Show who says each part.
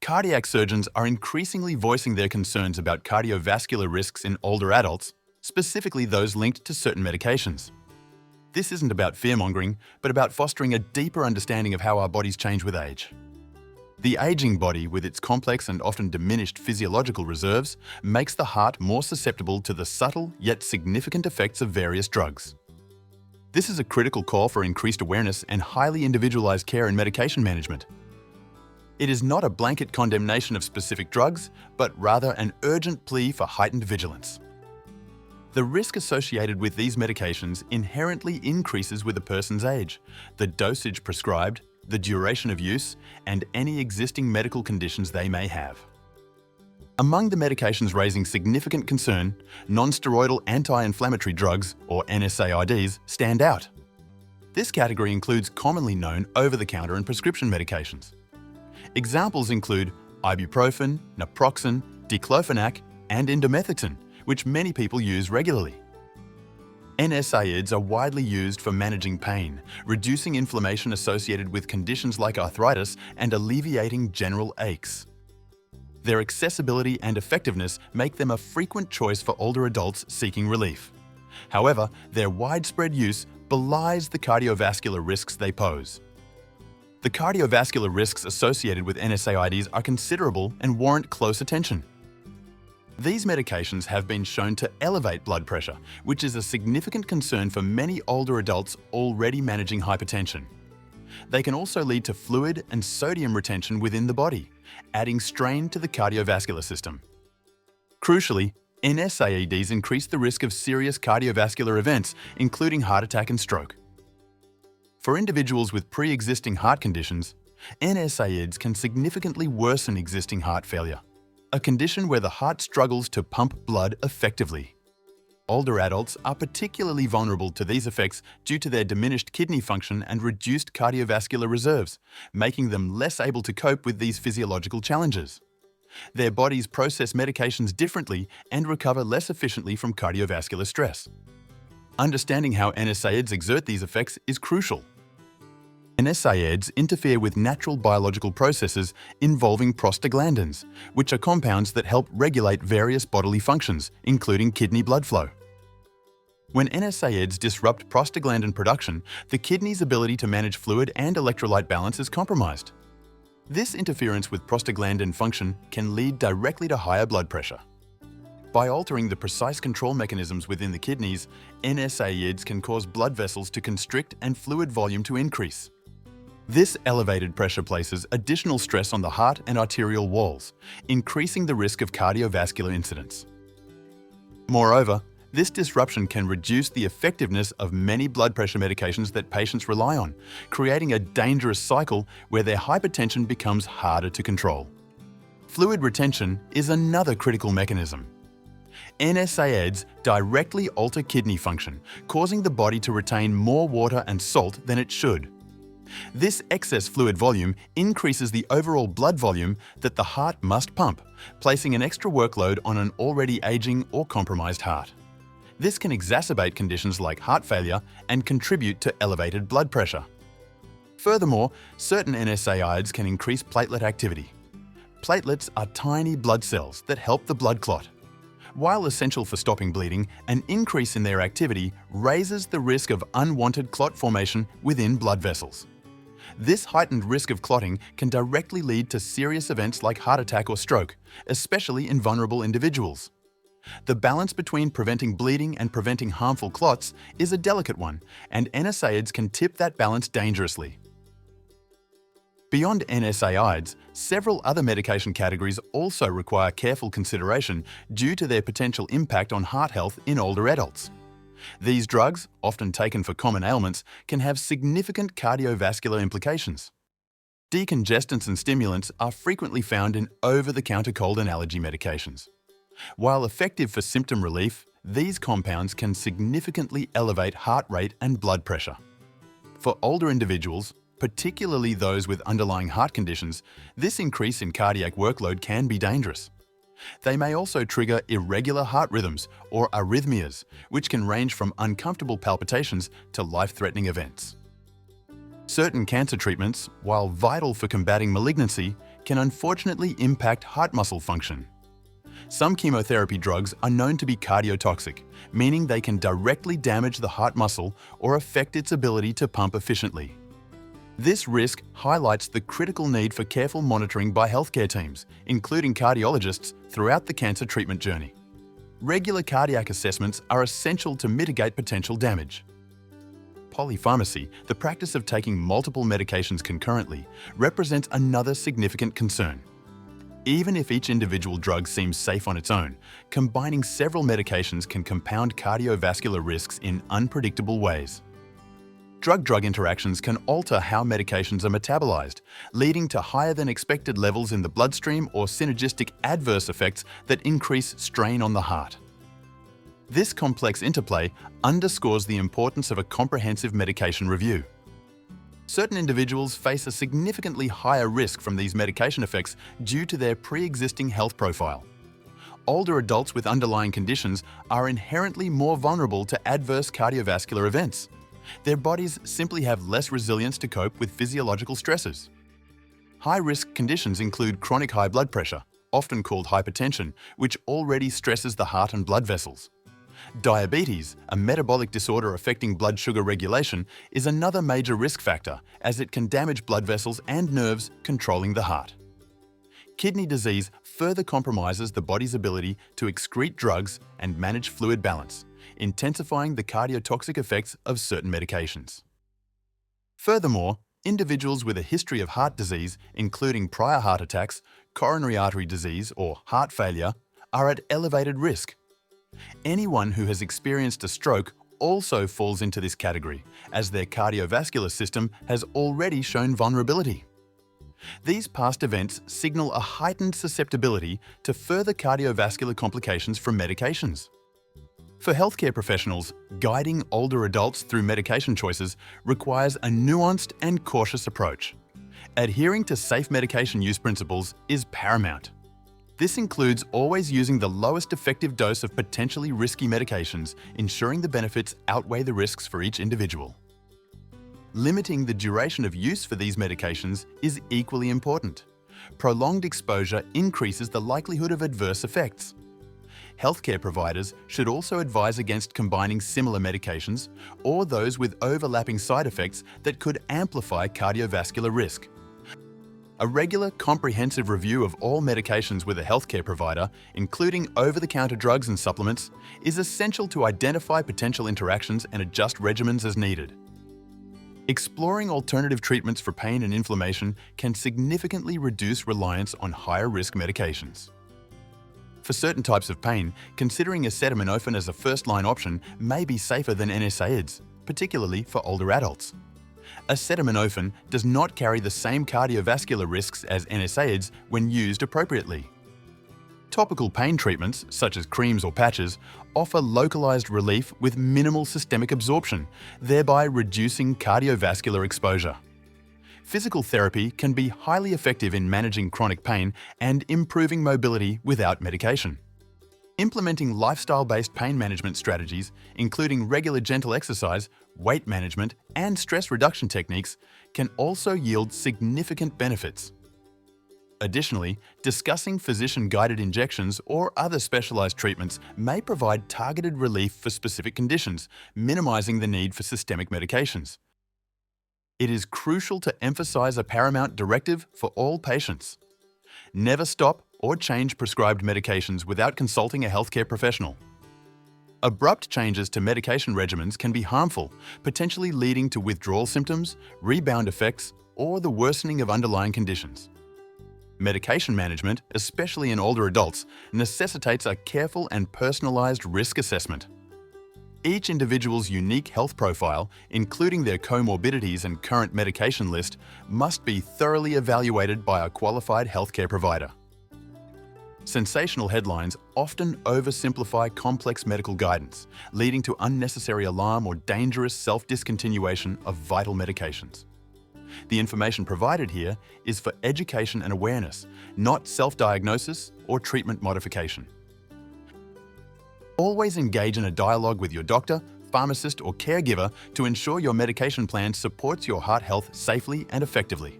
Speaker 1: Cardiac surgeons are increasingly voicing their concerns about cardiovascular risks in older adults, specifically those linked to certain medications. This isn't about fear-mongering, but about fostering a deeper understanding of how our bodies change with age. The aging body, with its complex and often diminished physiological reserves, makes the heart more susceptible to the subtle yet significant effects of various drugs. This is a critical call for increased awareness and highly individualized care and medication management. It is not a blanket condemnation of specific drugs, but rather an urgent plea for heightened vigilance. The risk associated with these medications inherently increases with a person's age, the dosage prescribed, the duration of use, and any existing medical conditions they may have. Among the medications raising significant concern, non-steroidal anti-inflammatory drugs, or NSAIDs, stand out. This category includes commonly known over-the-counter and prescription medications. Examples include ibuprofen, naproxen, diclofenac, and indomethacin, which many people use regularly. NSAIDs are widely used for managing pain, reducing inflammation associated with conditions like arthritis, and alleviating general aches. Their accessibility and effectiveness make them a frequent choice for older adults seeking relief. However, their widespread use belies the cardiovascular risks they pose. The cardiovascular risks associated with NSAIDs are considerable and warrant close attention. These medications have been shown to elevate blood pressure, which is a significant concern for many older adults already managing hypertension. They can also lead to fluid and sodium retention within the body, adding strain to the cardiovascular system. Crucially, NSAIDs increase the risk of serious cardiovascular events, including heart attack and stroke. For individuals with pre-existing heart conditions, NSAIDs can significantly worsen existing heart failure, a condition where the heart struggles to pump blood effectively. Older adults are particularly vulnerable to these effects due to their diminished kidney function and reduced cardiovascular reserves, making them less able to cope with these physiological challenges. Their bodies process medications differently and recover less efficiently from cardiovascular stress. Understanding how NSAIDs exert these effects is crucial. NSAIDs interfere with natural biological processes involving prostaglandins, which are compounds that help regulate various bodily functions, including kidney blood flow. When NSAIDs disrupt prostaglandin production, the kidney's ability to manage fluid and electrolyte balance is compromised. This interference with prostaglandin function can lead directly to higher blood pressure. By altering the precise control mechanisms within the kidneys, NSAIDs can cause blood vessels to constrict and fluid volume to increase. This elevated pressure places additional stress on the heart and arterial walls, increasing the risk of cardiovascular incidents. Moreover, this disruption can reduce the effectiveness of many blood pressure medications that patients rely on, creating a dangerous cycle where their hypertension becomes harder to control. Fluid retention is another critical mechanism. NSAIDs directly alter kidney function, causing the body to retain more water and salt than it should. This excess fluid volume increases the overall blood volume that the heart must pump, placing an extra workload on an already aging or compromised heart. This can exacerbate conditions like heart failure and contribute to elevated blood pressure. Furthermore, certain NSAIDs can increase platelet activity. Platelets are tiny blood cells that help the blood clot. While essential for stopping bleeding, an increase in their activity raises the risk of unwanted clot formation within blood vessels. This heightened risk of clotting can directly lead to serious events like heart attack or stroke, especially in vulnerable individuals. The balance between preventing bleeding and preventing harmful clots is a delicate one, and NSAIDs can tip that balance dangerously. Beyond NSAIDs, several other medication categories also require careful consideration due to their potential impact on heart health in older adults. These drugs, often taken for common ailments, can have significant cardiovascular implications. Decongestants and stimulants are frequently found in over-the-counter cold and allergy medications. While effective for symptom relief, these compounds can significantly elevate heart rate and blood pressure. For older individuals, particularly those with underlying heart conditions, this increase in cardiac workload can be dangerous. They may also trigger irregular heart rhythms or arrhythmias, which can range from uncomfortable palpitations to life-threatening events. Certain cancer treatments, while vital for combating malignancy, can unfortunately impact heart muscle function. Some chemotherapy drugs are known to be cardiotoxic, meaning they can directly damage the heart muscle or affect its ability to pump efficiently. This risk highlights the critical need for careful monitoring by healthcare teams, including cardiologists, throughout the cancer treatment journey. Regular cardiac assessments are essential to mitigate potential damage. Polypharmacy, the practice of taking multiple medications concurrently, represents another significant concern. Even if each individual drug seems safe on its own, combining several medications can compound cardiovascular risks in unpredictable ways. Drug-drug interactions can alter how medications are metabolized, leading to higher than expected levels in the bloodstream or synergistic adverse effects that increase strain on the heart. This complex interplay underscores the importance of a comprehensive medication review. Certain individuals face a significantly higher risk from these medication effects due to their pre-existing health profile. Older adults with underlying conditions are inherently more vulnerable to adverse cardiovascular events. Their bodies simply have less resilience to cope with physiological stresses. High-risk conditions include chronic high blood pressure, often called hypertension, which already stresses the heart and blood vessels. Diabetes, a metabolic disorder affecting blood sugar regulation, is another major risk factor as it can damage blood vessels and nerves controlling the heart. Kidney disease further compromises the body's ability to excrete drugs and manage fluid balance, intensifying the cardiotoxic effects of certain medications. Furthermore, individuals with a history of heart disease, including prior heart attacks, coronary artery disease, or heart failure, are at elevated risk. Anyone who has experienced a stroke also falls into this category, as their cardiovascular system has already shown vulnerability. These past events signal a heightened susceptibility to further cardiovascular complications from medications. For healthcare professionals, guiding older adults through medication choices requires a nuanced and cautious approach. Adhering to safe medication use principles is paramount. This includes always using the lowest effective dose of potentially risky medications, ensuring the benefits outweigh the risks for each individual. Limiting the duration of use for these medications is equally important. Prolonged exposure increases the likelihood of adverse effects. Healthcare providers should also advise against combining similar medications or those with overlapping side effects that could amplify cardiovascular risk. A regular, comprehensive review of all medications with a healthcare provider, including over-the-counter drugs and supplements, is essential to identify potential interactions and adjust regimens as needed. Exploring alternative treatments for pain and inflammation can significantly reduce reliance on higher-risk medications. For certain types of pain, considering acetaminophen as a first-line option may be safer than NSAIDs, particularly for older adults. Acetaminophen does not carry the same cardiovascular risks as NSAIDs when used appropriately. Topical pain treatments, such as creams or patches, offer localized relief with minimal systemic absorption, thereby reducing cardiovascular exposure. Physical therapy can be highly effective in managing chronic pain and improving mobility without medication. Implementing lifestyle-based pain management strategies, including regular gentle exercise, weight management, and stress reduction techniques, can also yield significant benefits. Additionally, discussing physician-guided injections or other specialized treatments may provide targeted relief for specific conditions, minimizing the need for systemic medications. It is crucial to emphasize a paramount directive for all patients. Never stop or change prescribed medications without consulting a healthcare professional. Abrupt changes to medication regimens can be harmful, potentially leading to withdrawal symptoms, rebound effects, or the worsening of underlying conditions. Medication management, especially in older adults, necessitates a careful and personalized risk assessment. Each individual's unique health profile, including their comorbidities and current medication list, must be thoroughly evaluated by a qualified healthcare provider. Sensational headlines often oversimplify complex medical guidance, leading to unnecessary alarm or dangerous self-discontinuation of vital medications. The information provided here is for education and awareness, not self-diagnosis or treatment modification. Always engage in a dialogue with your doctor, pharmacist, or caregiver to ensure your medication plan supports your heart health safely and effectively.